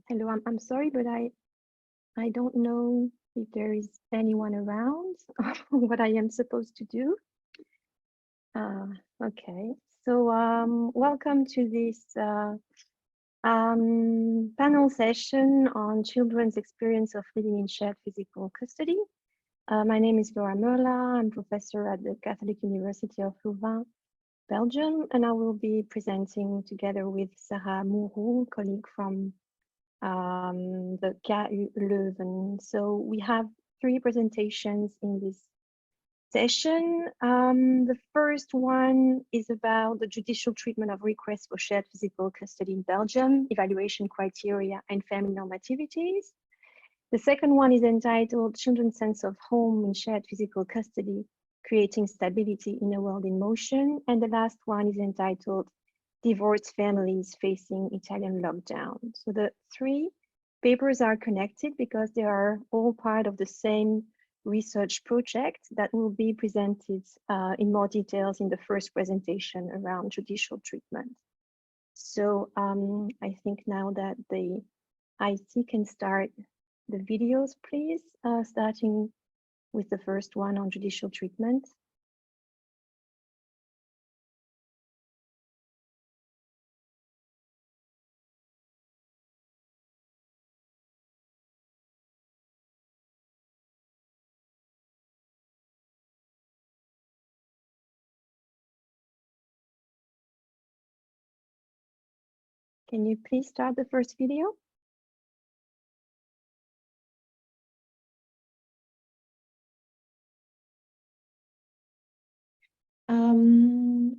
Hello, I'm sorry, but I don't know if there is anyone around what I am supposed to do. Okay, so welcome to this panel session on children's experience of living in shared physical custody. My name is Merla. I'm professor at the Catholic University of Louvain, Belgium, and I will be presenting together with Sarah Mourou, colleague from the KU Leuven. So we have 3 presentations in this session. The first one is about the judicial treatment of requests for shared physical custody in Belgium, evaluation criteria and family normativities. The second one is entitled Children's Sense of Home in Shared Physical Custody, Creating Stability in a World in Motion. And the last one is entitled Divorced Families Facing Italian Lockdown. So the 3 papers are connected because they are all part of the same research project that will be presented in more details in the first presentation around judicial treatment. So I think now that the IT can start the videos, please, starting with the first one on judicial treatment. Can you please start the first video?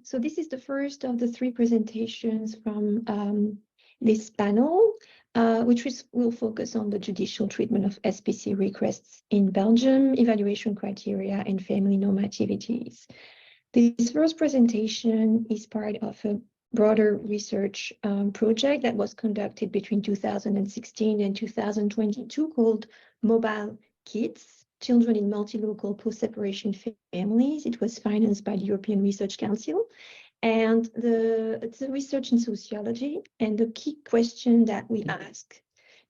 So this is the first of the 3 presentations from this panel, which will focus on the judicial treatment of SPC requests in Belgium, evaluation criteria, and family normativities. This first presentation is part of a broader research project that was conducted between 2016 and 2022 called Mobile Kids, Children in Multi-Local Post-Separation Families. It was financed by the European Research Council. And it's a research in sociology. And the key question that we asked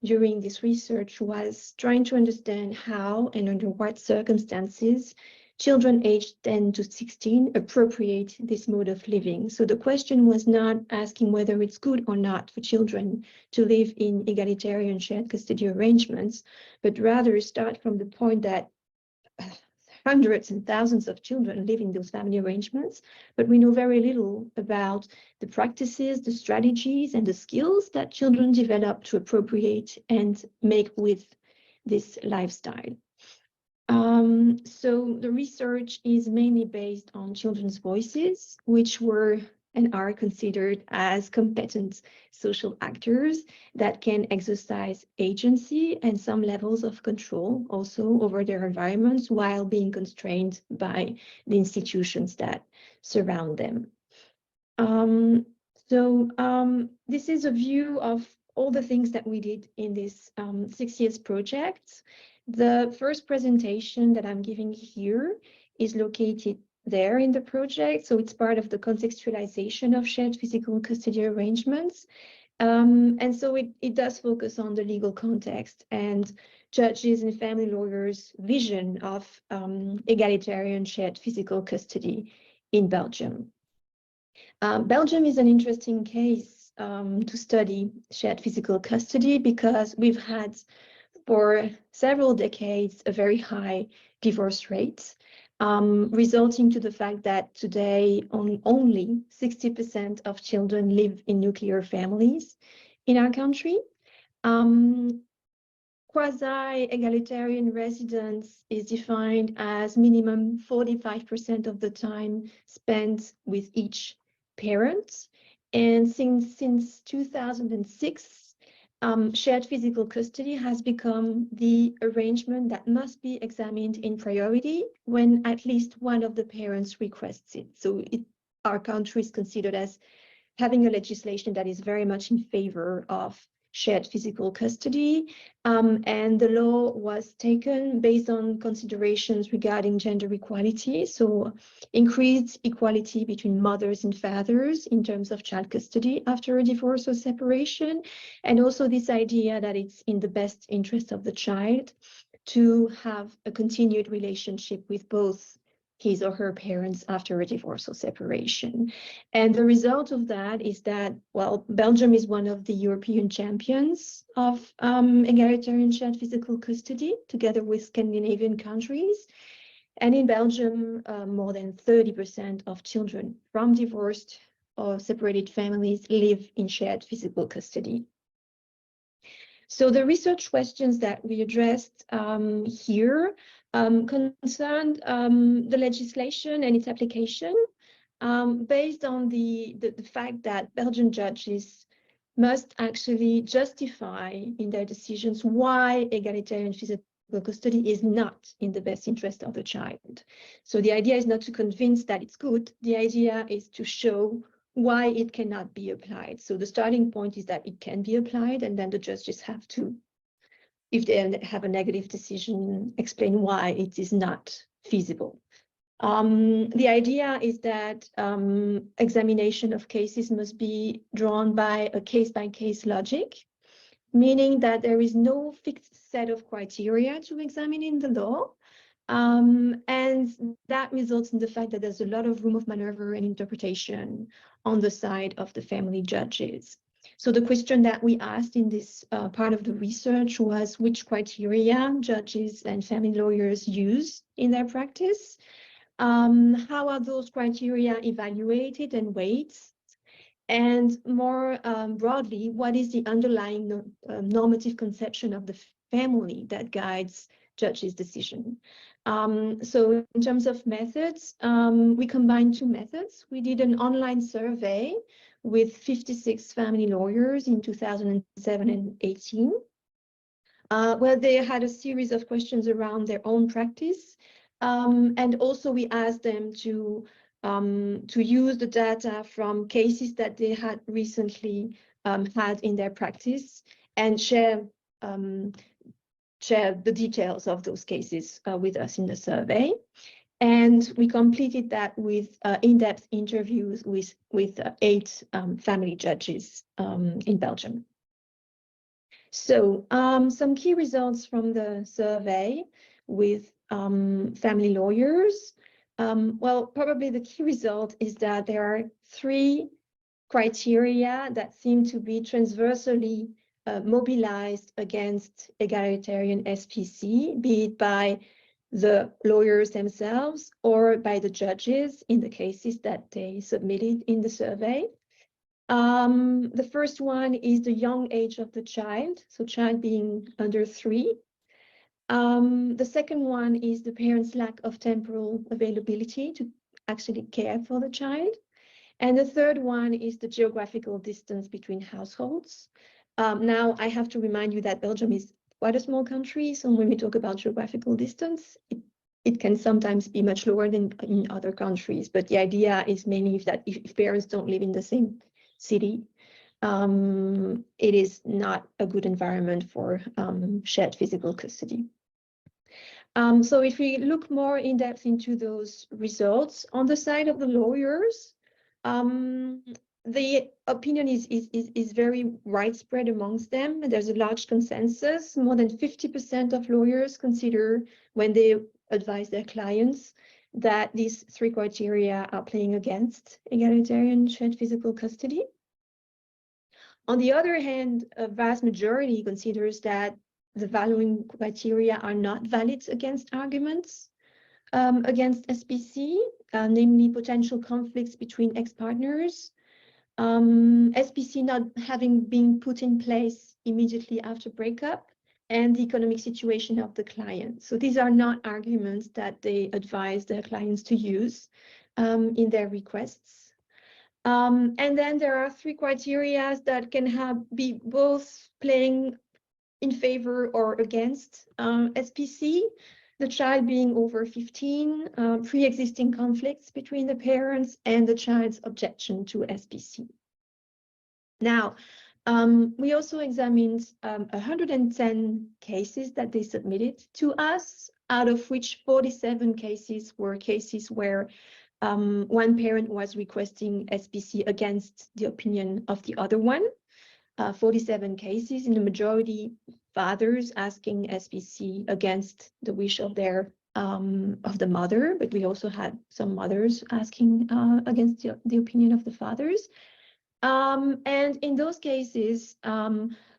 during this research was trying to understand how and under what circumstances children aged 10 to 16 appropriate this mode of living. So the question was not asking whether it's good or not for children to live in egalitarian shared custody arrangements, but rather start from the point that hundreds and thousands of children live in those family arrangements, but we know very little about the practices, the strategies, and the skills that children develop to appropriate and make with this lifestyle. So the research is mainly based on children's voices, which were and are considered as competent social actors that can exercise agency and some levels of control also over their environments while being constrained by the institutions that surround them. This is a view of all the things that we did in this 6 years project. The first presentation that I'm giving here is located there in the project. So it's part of the contextualization of shared physical custody arrangements. And so it does focus on the legal context and judges and family lawyers' vision of egalitarian shared physical custody in Belgium. Belgium is an interesting case to study shared physical custody because we've had for several decades a very high divorce rate, resulting to the fact that today only 60% of children live in nuclear families in our country. Quasi-egalitarian residence is defined as minimum 45% of the time spent with each parent. And since 2006, shared physical custody has become the arrangement that must be examined in priority when at least one of the parents requests it. So our country is considered as having a legislation that is very much in favor of shared physical custody. And the law was taken based on considerations regarding gender equality, so increased equality between mothers and fathers in terms of child custody after a divorce or separation, and also this idea that it's in the best interest of the child to have a continued relationship with both his or her parents after a divorce or separation. And the result of that is that, well, Belgium is one of the European champions of egalitarian shared physical custody, together with Scandinavian countries. And in Belgium, more than 30% of children from divorced or separated families live in shared physical custody. So the research questions that we addressed here concerned the legislation and its application based on the fact that Belgian judges must actually justify in their decisions why egalitarian physical custody is not in the best interest of the child. So the idea is not to convince that it's good. The idea is to show why it cannot be applied. So the starting point is that it can be applied, and then the judges have to, if they have a negative decision, explain why it is not feasible. The idea is that examination of cases must be drawn by a case-by-case logic, meaning that there is no fixed set of criteria to examine in the law. And that results in the fact that there's a lot of room of maneuver and interpretation on the side of the family judges. So the question that we asked in this part of the research was which criteria judges and family lawyers use in their practice. How are those criteria evaluated and weighed? And more broadly, what is the underlying normative conception of the family that guides judges' decision? So in terms of methods, we combined two methods. We did an online survey with 56 family lawyers in 2007 and 18, where they had a series of questions around their own practice. And also we asked them to use the data from cases that they had recently had in their practice and share the details of those cases with us in the survey. And we completed that with in-depth interviews with 8 family judges in Belgium. So some key results from the survey with family lawyers. Well, probably the key result is that there are 3 criteria that seem to be transversally mobilized against egalitarian SPC, be it by the lawyers themselves or by the judges in the cases that they submitted in the survey. The first one is the young age of the child, so child being under 3. The second one is the parents' lack of temporal availability to actually care for the child. And the third one is the geographical distance between households. Now, I have to remind you that Belgium is quite a small country, so when we talk about geographical distance, it can sometimes be much lower than in other countries. But the idea is mainly that if parents don't live in the same city, it is not a good environment for shared physical custody. So if we look more in depth into those results, on the side of the lawyers, the opinion is very widespread amongst them. There's a large consensus. More than 50% of lawyers consider, when they advise their clients, that these 3 criteria are playing against egalitarian shared physical custody. On the other hand, a vast majority considers that the following criteria are not valid against arguments against SPC, namely potential conflicts between ex-partners, SPC not having been put in place immediately after breakup, and the economic situation of the client. So these are not arguments that they advise their clients to use in their requests. And then there are 3 criteria that can be both playing in favor or against SPC, the child being over 15, pre-existing conflicts between the parents, and the child's objection to SPC. Now, We also examined 110 cases that they submitted to us, out of which 47 cases were cases where one parent was requesting SPC against the opinion of the other one. 47 cases, in the majority, fathers asking SPC against the wish of the mother, but we also had some mothers asking against the opinion of the fathers. And in those cases,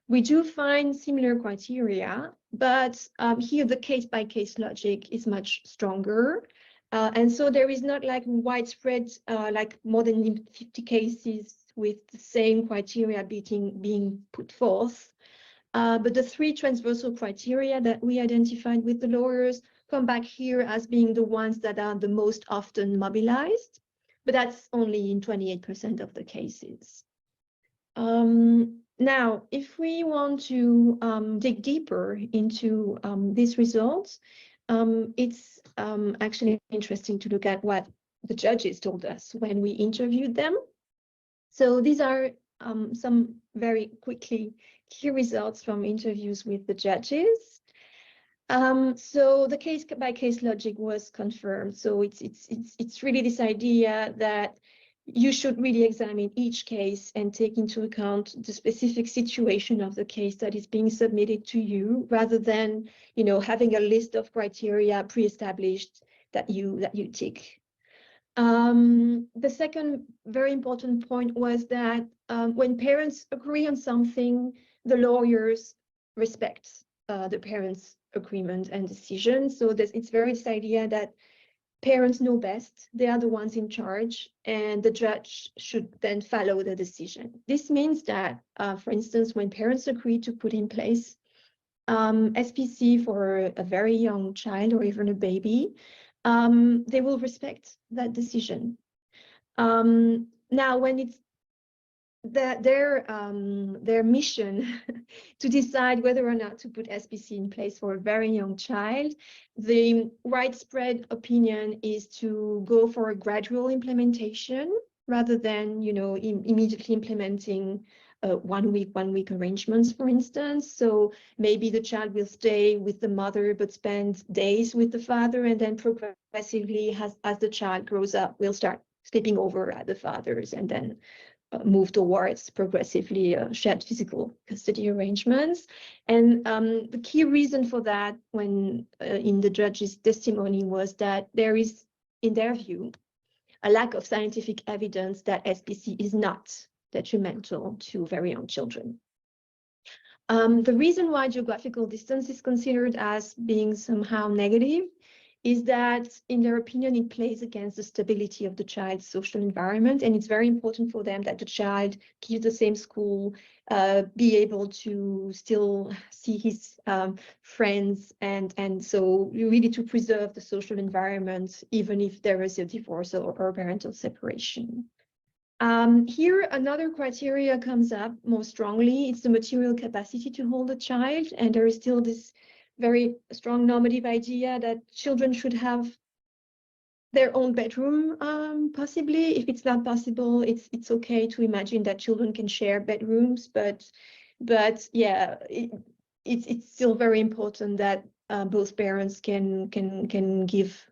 we do find similar criteria, but here the case-by-case logic is much stronger. And so there is not like widespread, like more than 50 cases with the same criteria being put forth. But the three transversal criteria that we identified with the lawyers come back here as being the ones that are the most often mobilized, but that's only in 28% of the cases. Now, if we want to dig deeper into these results, it's actually interesting to look at what the judges told us when we interviewed them. So these are some very quickly key results from interviews with the judges. So the case-by-case logic was confirmed. So it's really this idea that you should really examine each case and take into account the specific situation of the case that is being submitted to you, rather than, you know, having a list of criteria pre-established that you tick. The second very important point was that when parents agree on something, the lawyers respect the parents' agreement and decision. So it's very this idea that parents know best, they are the ones in charge, and the judge should then follow the decision. This means that, for instance, when parents agree to put in place SPC for a very young child or even a baby, they will respect that decision. Now, when it's their mission to decide whether or not to put SPC in place for a very young child, the widespread opinion is to go for a gradual implementation rather than, you know, immediately implementing one week arrangements, for instance. So maybe the child will stay with the mother but spend days with the father, and then progressively, as the child grows up, will start sleeping over at the father's, and then move towards progressively shared physical custody arrangements. And the key reason for that, when in the judge's testimony, was that there is, in their view, a lack of scientific evidence that SPC is not detrimental to very young children. The reason why geographical distance is considered as being somehow negative is that, in their opinion, it plays against the stability of the child's social environment, and it's very important for them that the child keeps the same school, be able to still see his friends, and so really to preserve the social environment, even if there is a divorce or parental separation. Here, another criteria comes up more strongly. It's the material capacity to hold a child, and there is still this very strong normative idea that children should have their own bedroom, possibly. If it's not possible, it's okay to imagine that children can share bedrooms, but yeah, it's still very important that both parents can give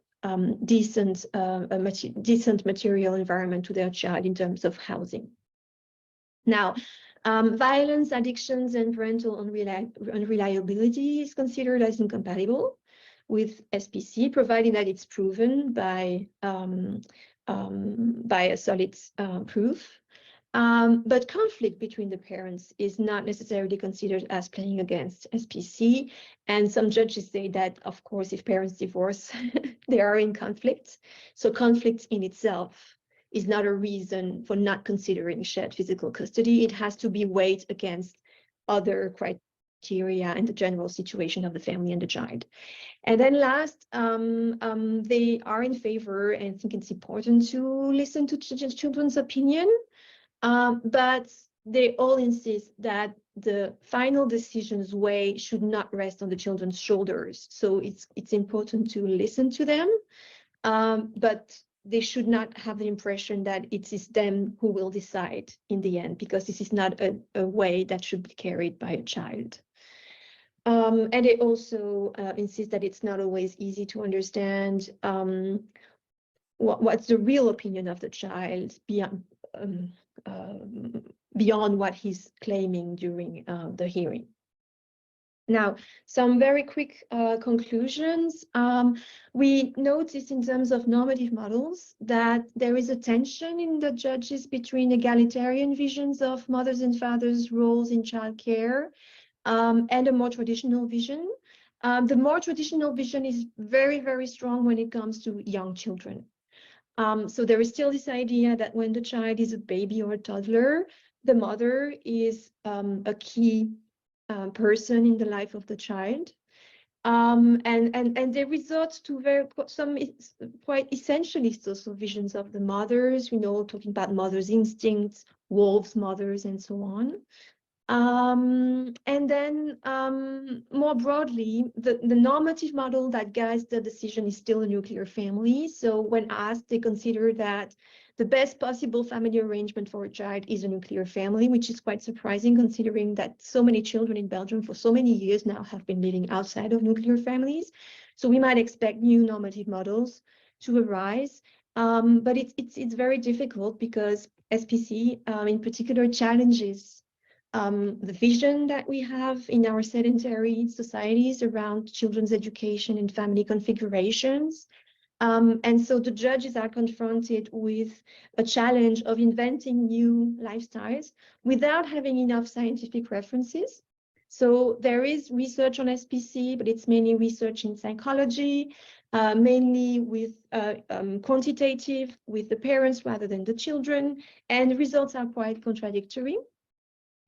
decent material environment to their child in terms of housing. Now, violence, addictions, and parental unreliability is considered as incompatible with SPC, provided that it's proven by a solid proof. But conflict between the parents is not necessarily considered as playing against SPC. And some judges say that, of course, if parents divorce, they are in conflict. So conflict in itself is not a reason for not considering shared physical custody. It has to be weighed against other criteria and the general situation of the family and the child. And then last, they are in favor and think it's important to listen to children's opinion, but they all insist that the final decision's weight should not rest on the children's shoulders. So it's important to listen to them, but they should not have the impression that it is them who will decide in the end, because this is not a way that should be carried by a child. And they also insist that it's not always easy to understand what's the real opinion of the child beyond what he's claiming during the hearing. Now, some very quick conclusions. We notice in terms of normative models that there is a tension in the judges between egalitarian visions of mothers and fathers' roles in childcare and a more traditional vision. The more traditional vision is very, very strong when it comes to young children. So there is still this idea that when the child is a baby or a toddler, the mother is a key person in the life of the child. And they resort to some quite essentialist also visions of the mothers, talking about mother's instincts, wolves mothers, and so on. And then more broadly, the normative model that guides the decision is still a nuclear family. So when asked, they consider that the best possible family arrangement for a child is a nuclear family, which is quite surprising considering that so many children in Belgium for so many years now have been living outside of nuclear families. So we might expect new normative models to arise. But it's very difficult because SPC in particular challenges the vision that we have in our sedentary societies around children's education and family configurations. And so the judges are confronted with a challenge of inventing new lifestyles without having enough scientific references. So there is research on SPC, but it's mainly research in psychology, mainly with quantitative, with the parents rather than the children, and the results are quite contradictory.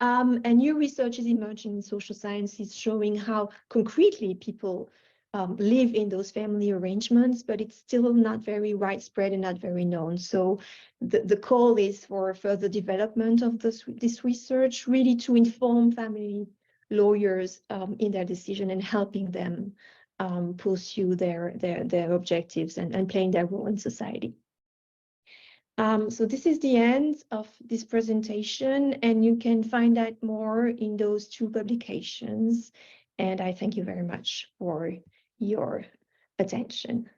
And new research is emerging in social sciences showing how concretely people live in those family arrangements, but it's still not very widespread and not very known. So the call is for further development of this research, really to inform family lawyers in their decision and helping them pursue their objectives and playing their role in society. So this is the end of this presentation, and you can find out more in those two publications. And I thank you very much for your attention.